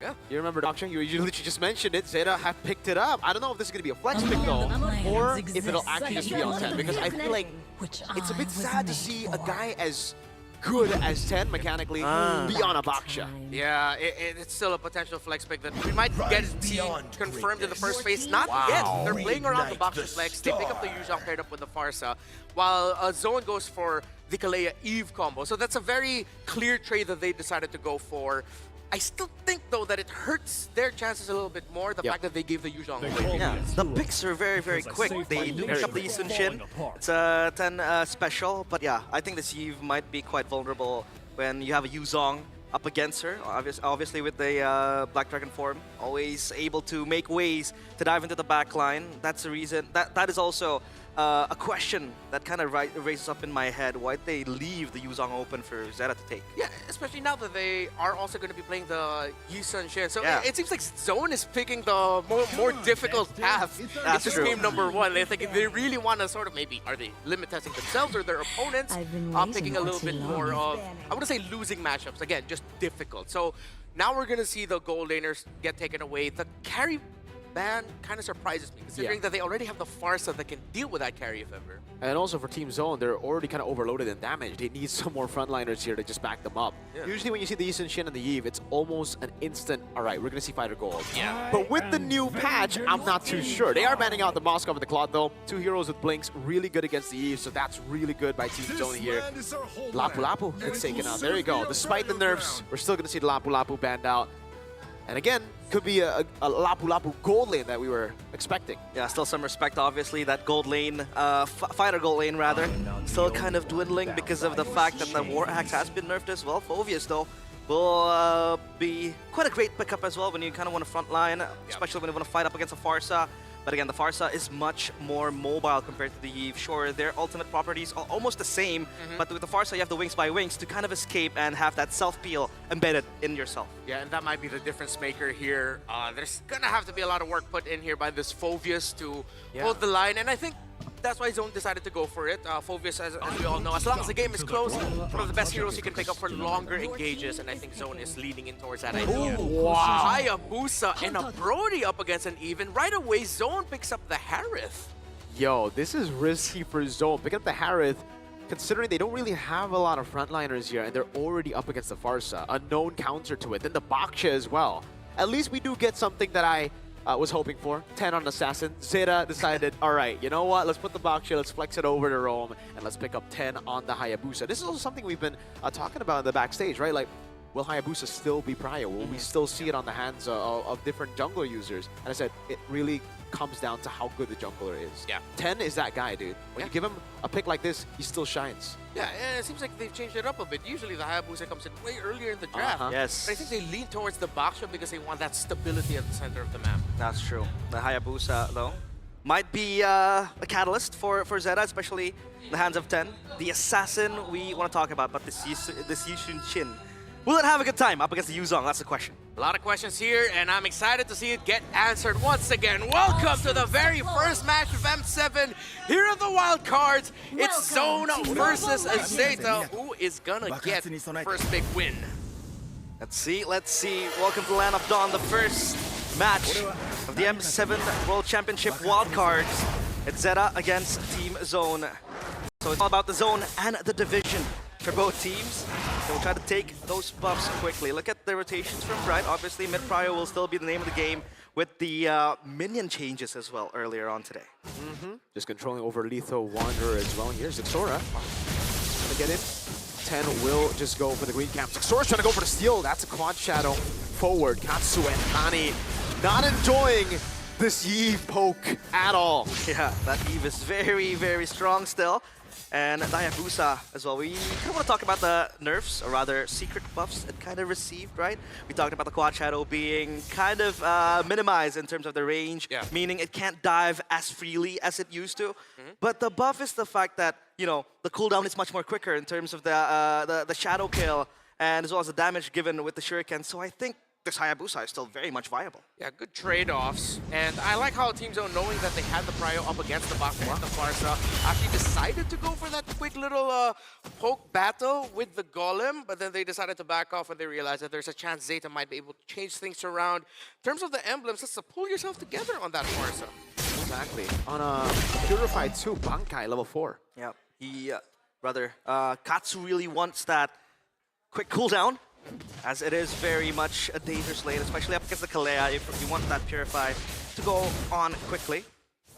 Yeah. You remember, Doctor? You literally just mentioned it. ZETA have picked it up. I don't know if this is going to be a flex pick, though, or if it'll actually just be on 10, because I feel like it's a bit sad to see a guy as good as 10 mechanically be on a Baksha. Yeah, it's still a potential flex pick that we might get confirmed in the first phase. Not yet. They're playing around the Baksha flex. They pick up the Yuzhong paired up with the Farsa, while Zone goes for the Kalea Eve combo. So that's a very clear trade that they decided to go for. I still think, though, that it hurts their chances a little bit more, the fact that they gave the Yuzhong away. Yeah, the picks are very, very quick. They do pick up the Yisun Shin. It's a 10 special, but yeah, I think this Eve might be quite vulnerable when you have a Yuzhong up against her. Obviously with the Black Dragon form, always able to make ways to dive into the back line. That's the reason. That is also a question that kind of raises up in my head. Why'd they leave the Yuzhong open for ZETA to take? Yeah, especially now that they are also going to be playing the Yisun Shin. So it seems like Zone is picking the more difficult path into game number 1. They're thinking they really want to sort of maybe, are they limit testing themselves or their opponents? Taking a little bit more of, I wouldn't say losing matchups, again, just difficult. So now we're going to see the gold laners get taken away. The carry ban kind of surprises me, considering that they already have the Farsa that can deal with that carry if ever. And also for Team Zone, they're already kind of overloaded in damage. They need some more frontliners here to just back them up. Yeah. Usually when you see the Yisun Shin and the Eve, it's almost an instant, all right, we're going to see fighter gold. Yeah. But with the new patch, I'm not too sure. They are banning out the Moskov and the Claude, though. 2 heroes with Blinks, really good against the Eve, so that's really good by Team Zone here. Lapu Lapu gets taken out. There you go. Despite the nerfs, we're still going to see the Lapu Lapu banned out. And again, could be a Lapu Lapu gold lane that we were expecting. Yeah, still some respect, obviously. That gold lane, fighter gold lane rather, still kind of dwindling because of the fact that the War Axe has been nerfed as well. Phoveus, though, will be quite a great pickup as well when you kind of want to front line, especially when you want to fight up against a Farsa. But again, the Farsa is much more mobile compared to the Eve. Sure, their ultimate properties are almost the same, but with the Farsa, you have the Wings by Wings to kind of escape and have that self-peel embedded in yourself. Yeah, and that might be the difference maker here. There's going to have to be a lot of work put in here by this Phoveus to hold the line, and I think that's why Zone decided to go for it. Phoveus, as we all know, as long as the game is close, one of the best heroes you can pick up for longer engages, and I think Zone is leaning in towards that idea. Wow. Hayabusa and a Brody up against an Even. Right away, Zone picks up the Harith. Yo, this is risky for Zone. Pick up the Harith, considering they don't really have a lot of frontliners here, and they're already up against the Farsa. A known counter to it. Then the Baksha as well. At least we do get something that I was hoping for. 10 on Assassin. ZETA decided, all right, you know what? Let's put the Baksha, let's flex it over to Rome, and let's pick up 10 on the Hayabusa. This is also something we've been talking about in the backstage, right? Like, will Hayabusa still be prio? Will we still see it on the hands of different jungler users? And I said, it really comes down to how good the jungler is. Yeah. 10 is that guy, dude. When you give him a pick like this, he still shines. Yeah, and it seems like they've changed it up a bit. Usually the Hayabusa comes in way earlier in the draft. Yes. But I think they lean towards the Baksha because they want that stability at the center of the map. That's true. The Hayabusa, though, might be a catalyst for ZETA, especially in the hands of 10. The Assassin we want to talk about, but this Yisun Shin. Will it have a good time up against the Yuzhong? That's the question. A lot of questions here, and I'm excited to see it get answered once again. Welcome to the very first match of M7. Here are the wild cards. It's Zone versus ZETA. Who is gonna get first big win? Let's see. Welcome to the Land of Dawn, the first match of the M7 World Championship wildcards. It's ZETA against Team Zone. So it's all about the zone and the division for both teams. So we'll try to take those buffs quickly. Look at the rotations from Bright. Obviously, mid-prio will still be the name of the game with the minion changes as well earlier on today. Just controlling over Lethal Wanderer as well. Here's Xora. Gonna get in. 10 will just go for the green camp. Xora's trying to go for the steal. That's a quad shadow forward. Katsu and Nani not enjoying this Eve poke at all. Yeah, that Eve is very, very strong still. And Hayabusa as well. We kind of want to talk about the nerfs, or rather secret buffs it kind of received, right? We talked about the Quad Shadow being kind of minimized in terms of the range, meaning it can't dive as freely as it used to. But the buff is the fact that, you know, the cooldown is much more quicker in terms of the shadow kill, and as well as the damage given with the Shuriken. So I think this Hayabusa is still very much viable. Yeah, good trade-offs. And I like how Team Zone, knowing that they had the prio up against the Baka and the Farsa, actually decided to go for that quick little poke battle with the Golem, but then they decided to back off when they realized that there's a chance Zeta might be able to change things around. In terms of the emblems, let's pull yourself together on that Farsa. Exactly. On a Purified 2, Bankai, level 4. Yeah, Katsu really wants that quick cooldown, as it is very much a dangerous lane, especially up against the Kalea, if you want that Purify to go on quickly.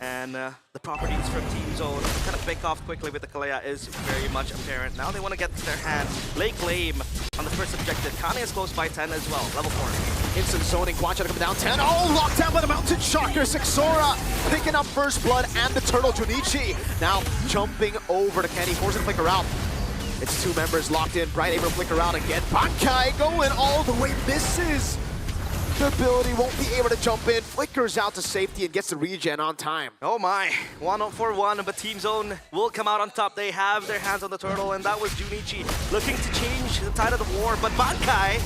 And the properties from Team Zone to kind of pick off quickly with the Kalea is very much apparent. Now they want to get their hand, lay claim on the first objective. Kane is close by 10 as well, level 4. Instant zoning, Guancha coming down 10. Oh, locked down by the Mountain Shocker. Sixora picking up First Blood and the Turtle Junichi. Now jumping over to Kenny, forcing Flicker out. It's two members locked in. Bright able to flicker out again. Bankai going all the way, misses. The ability won't be able to jump in. Flickers out to safety and gets the regen on time. Oh my, 1-for-1, but Team Zone will come out on top. They have their hands on the turtle, and that was Junichi looking to change the tide of the war, but Bankai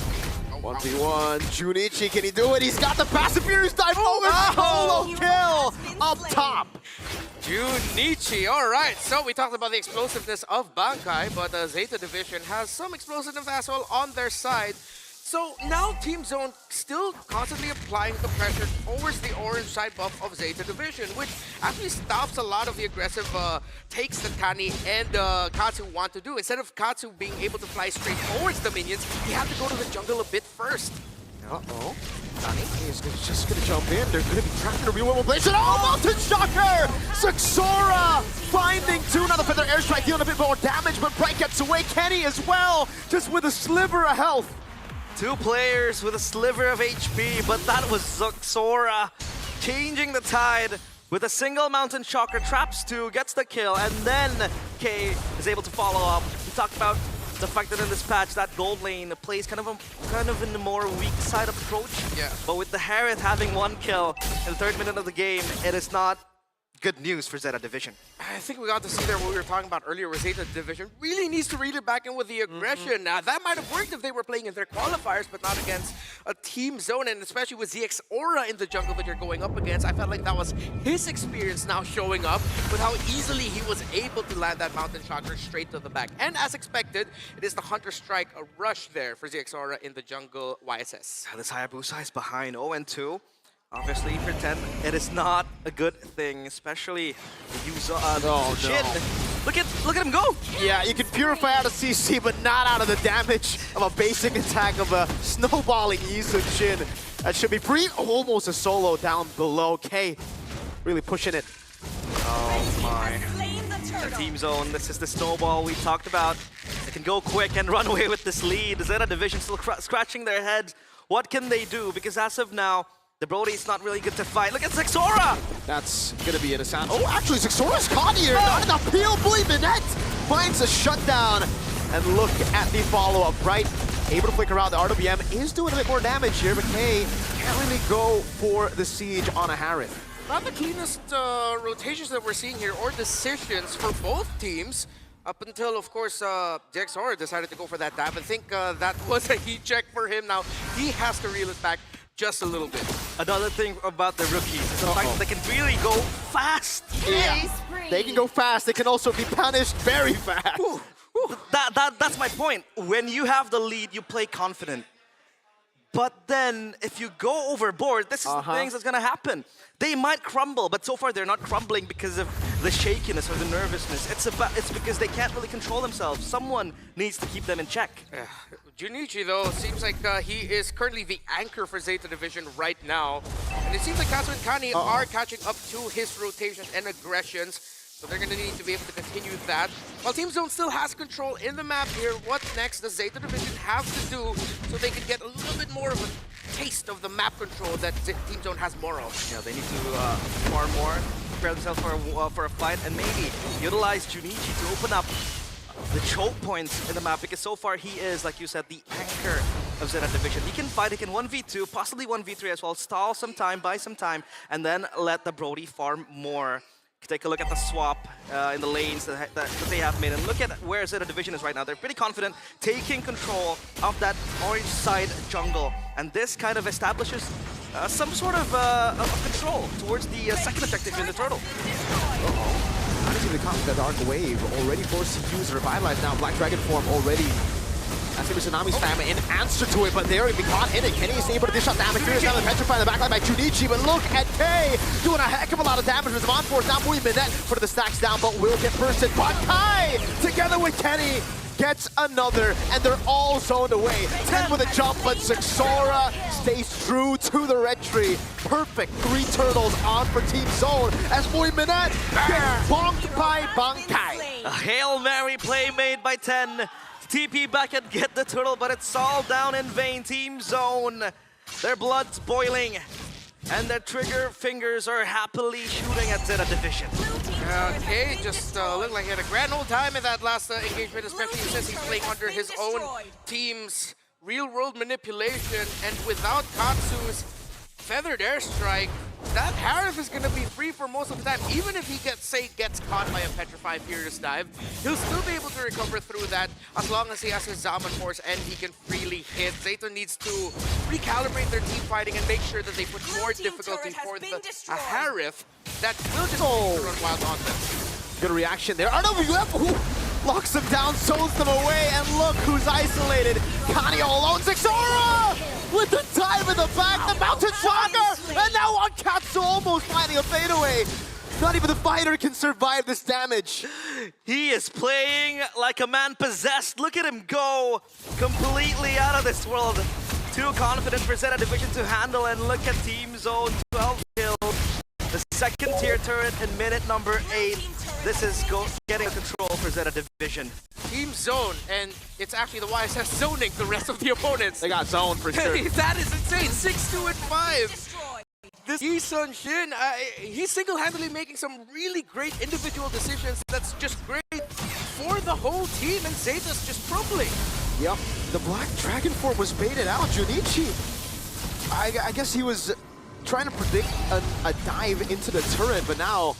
1v1, Junichi, can he do it? He's got the passive Furious Dive solo kill up top. Junichi, all right. So we talked about the explosiveness of Bankai, but the Zeta division has some explosiveness as well on their side. So now Team Zone still constantly applying the pressure towards the orange side buff of Zeta division, which actually stops a lot of the aggressive takes that Kani and Katsu want to do. Instead of Katsu being able to fly straight towards the minions, he had to go to the jungle a bit first. Uh-oh. Kani is just going to jump in. They're going to be trapped in a real world place. Oh, Mountain Shocker! Sixora finding two. Now the Feather Airstrike dealing a bit more damage, but Bright gets away. Kenny as well, just with a sliver of health. Two players with a sliver of HP, but that was Sixora changing the tide with a single Mountain Shocker, traps two, gets the kill, and then K is able to follow up. We talked about the fact that in this patch, that gold lane plays kind of in the more weak side approach. Yeah. But with the Harith having one kill in the 3rd minute of the game, it is not good news for Zeta division. I think we got to see there what we were talking about earlier, where Zeta division really needs to reel it back in with the aggression. Now, that might have worked if they were playing in their qualifiers, but not against a Team Zone, and especially with ZX Aura in the jungle that you're going up against. I felt like that was his experience now showing up with how easily he was able to land that Mountain Shocker straight to the back. And as expected, it is the Hunter Strike, a rush there for ZX Aura in the jungle YSS. This Hayabusa is behind 0-2. Obviously, for 10, it is not a good thing, especially the use of Jin. Look at him go! Yeah, you can purify out of CC, but not out of the damage of a basic attack of a snowballing Yisun Jin. That should be free. Almost a solo down below. K really pushing it. Oh my. The Team Zone, this is the snowball we talked about. They can go quick and run away with this lead. The Zeta division still scratching their heads. What can they do? Because as of now, the Brody's not really good to fight. Look at Sixora! That's gonna be an assassin. Oh, actually, Sixora's caught here. Not enough peel. Minette finds a shutdown. And look at the follow-up. Bright able to flicker out. The RWM is doing a bit more damage here, but K can't really go for the siege on a Harith. Not the cleanest rotations that we're seeing here, or decisions for both teams. Up until, of course, ZX Aura decided to go for that dive. I think that was a heat check for him. Now, he has to reel it back just a little bit. Another thing about the rookies is the fact that they can really go fast. Yeah, they can go fast. They can also be punished very fast. That's my point. When you have the lead, you play confident. But then, if you go overboard, this is the things that's gonna happen. They might crumble, but so far they're not crumbling because of the shakiness or the nervousness. It's because they can't really control themselves. Someone needs to keep them in check. Yeah. Junichi, though, seems like he is currently the anchor for Zeta division right now. And it seems like Katsu and Kani are catching up to his rotations and aggressions. So they're going to need to be able to continue that. While Team Zone still has control in the map here, what next does Zeta division have to do so they can get a little bit more of a taste of the map control that Team Zone has more of? Yeah, they need to farm more, prepare themselves for a fight, and maybe utilize Junichi to open up the choke points in the map, because so far he is, like you said, the anchor of Zeta division. He can fight, he can 1v2, possibly 1v3 as well, stall some time, buy some time, and then let the Brody farm more. Take a look at the swap in the lanes that they have made, and look at where Zeta division is right now. They're pretty confident taking control of that orange side jungle. And this kind of establishes some sort of control towards the second objective in the turtle. How does he become the Dark Wave? Already forced to use Revitalize now. Black Dragon form already. That's going to be Tsunami's famine in answer to it, but they're going to be caught in it. Kenny is able to dish out damage. Furious down the Petrify in the backline by Junichi, but look at K doing a heck of a lot of damage with on force. Now Muy Minette for the stacks down, but will get bursted. But Kai, together with Kenny, gets another, and they're all zoned away. 10 with a jump, but Sixora stays true to the red tree. Perfect 3 turtles on for Team Zone as Muy Minette gets bonked by Bankai. A Hail Mary play made by 10. TP back and get the turtle, but it's all down in vain. Team Zone, their blood's boiling, and their trigger fingers are happily shooting at ZETA Division. Okay, just looked like he had a grand old time in that last engagement, especially since he's playing under his own team's real-world manipulation, and without Katsu's feathered airstrike, that Harith is going to be free for most of the time. Even if he gets caught by a Petrified Furious Dive, he'll still be able to recover through that as long as he has his Zaman Force and he can freely hit. ZETA needs to recalibrate their team fighting and make sure that they put more difficulty for a Harith that will just run wild on them. Good reaction there. RWF locks him down, zones them away, and look who's isolated. Kani all alone. Sixora with the dive in the back, the Mountain Shocker, and now on Katsu almost finding a fadeaway. Not even the fighter can survive this damage. He is playing like a man possessed. Look at him go completely out of this world. Too confident for ZETA Division to handle, and look at Team Zone, 12 kills. The second tier turret in minute number 8. This is getting control for ZETA Division. Team Zone, and it's actually the YSS zoning the rest of the opponents. They got zoned for sure. That is insane, 6-2 and 5. This Yi Sun Shin, he's single-handedly making some really great individual decisions that's just great for the whole team, and ZETA's just crumbling. Yep, the Black Dragon form was baited out. Junichi, I guess he was trying to predict a dive into the turret, but now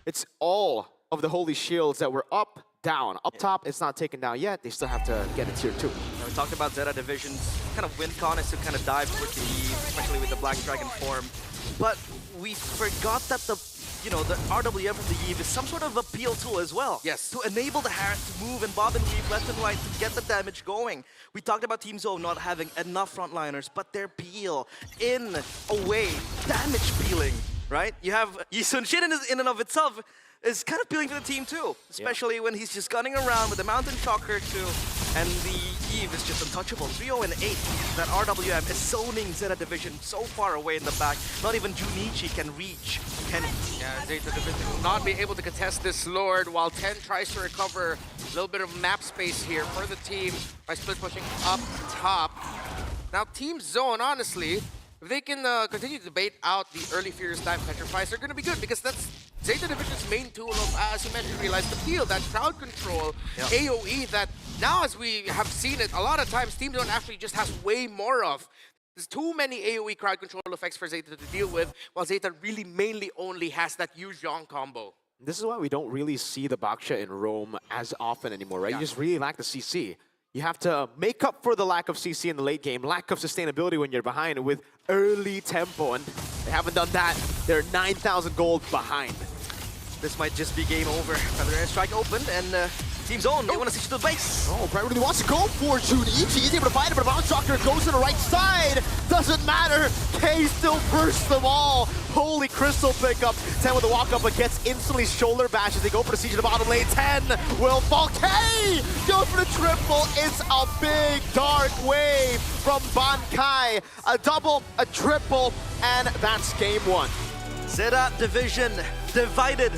it's all of the Holy Shields that were up, down. Up top, it's not taken down yet. They still have to get a tier 2. Now, we talked about ZETA Division's kind of win con is to kind of dive towards the Eve, especially with the Black Dragon form. But we forgot that the RWF of the Eve is some sort of appeal tool as well. Yes. To enable the Harith to move and bob and weave left and right to get the damage going. We talked about Team Zone not having enough frontliners, but their peel in, away, damage peeling, right? You have Yi Sun Shin in and of itself is kind of peeling for the team too, especially when he's just gunning around with the Mountain Shocker too, and the Eve is just untouchable. 3-0 and 8. That RWM is zoning ZETA Division so far away in the back. Not even Junichi can reach Kenny. Yeah, ZETA Division will not be able to contest this Lord, while 10 tries to recover a little bit of map space here for the team by split pushing up top. Now, Team Zone, honestly, if they can continue to bait out the early Furious Dive Petrifies, they're going to be good because that's ZETA Division's main tool of, as you mentioned, realize the peel, that crowd control, AoE that now, as we have seen it, a lot of times Team Zone actually just has way more of. There's too many AoE crowd control effects for ZETA to deal with, while ZETA really mainly only has that Yu Zhong combo. This is why we don't really see the Baksha in Rome as often anymore, right? Yeah. You just really lack the CC. You have to make up for the lack of CC in the late game, lack of sustainability when you're behind with early tempo, and they haven't done that. They're 9,000 gold behind. This might just be game over. Another airstrike opened, and Team Zone, they want to switch to the base. Oh, Bright really wants to go for Junichi. He's able to find it, but Mountain Shocker goes to the right side. Doesn't matter. K still bursts them all. Holy crystal pickup. 10 with a walk up, but gets instantly shoulder bash as they go for the siege of the bottom lane. 10 will fall. K goes for the triple. It's a big dark wave from Bankai. A double, a triple, and that's game 1. ZETA Division divided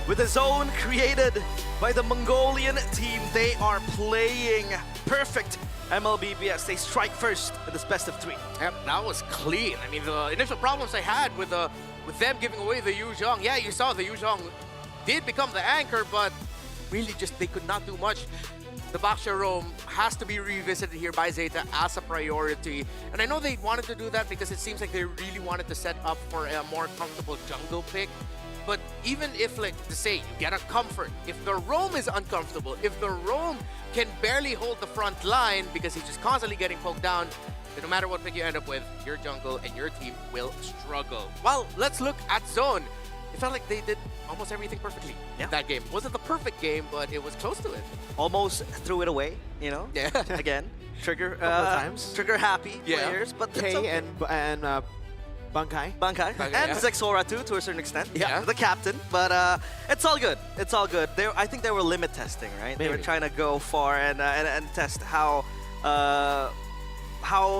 with a zone created by the Mongolian team. They are playing perfect MLBBS. They strike first in this best of 3. Yep, that was clean. I mean, the initial problems I had with them giving away the Yu Zhong, yeah, you saw the Yu Zhong did become the anchor, but really just they could not do much. The Baksha Rome has to be revisited here by ZETA as a priority. And I know they wanted to do that because it seems like they really wanted to set up for a more comfortable jungle pick. But even if, like, to say, you get a comfort, if the Rome is uncomfortable, if the Rome can barely hold the front line because he's just constantly getting poked down, no matter what pick you end up with, your jungle and your team will struggle. Well, let's look at Zone. It felt like they did almost everything perfectly in that game. Wasn't the perfect game, but it was close to it. Almost threw it away, you know? Yeah. Again, trigger times. trigger happy players, but K it's okay. and Bankai. Bankai and yeah. Zexora too, to a certain extent. Yeah. The captain, but it's all good. It's all good. I think they were limit testing, right? They were Maybe. trying to go far and test how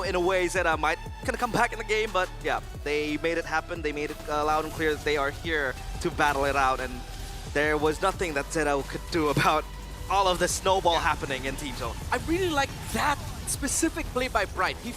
in a way ZETA might kind of come back in the game, but yeah, they made it happen. They made it loud and clear that they are here to battle it out, and there was nothing that ZETA could do about all of the snowball happening in Team Zone. I really like that specific play by Bright. He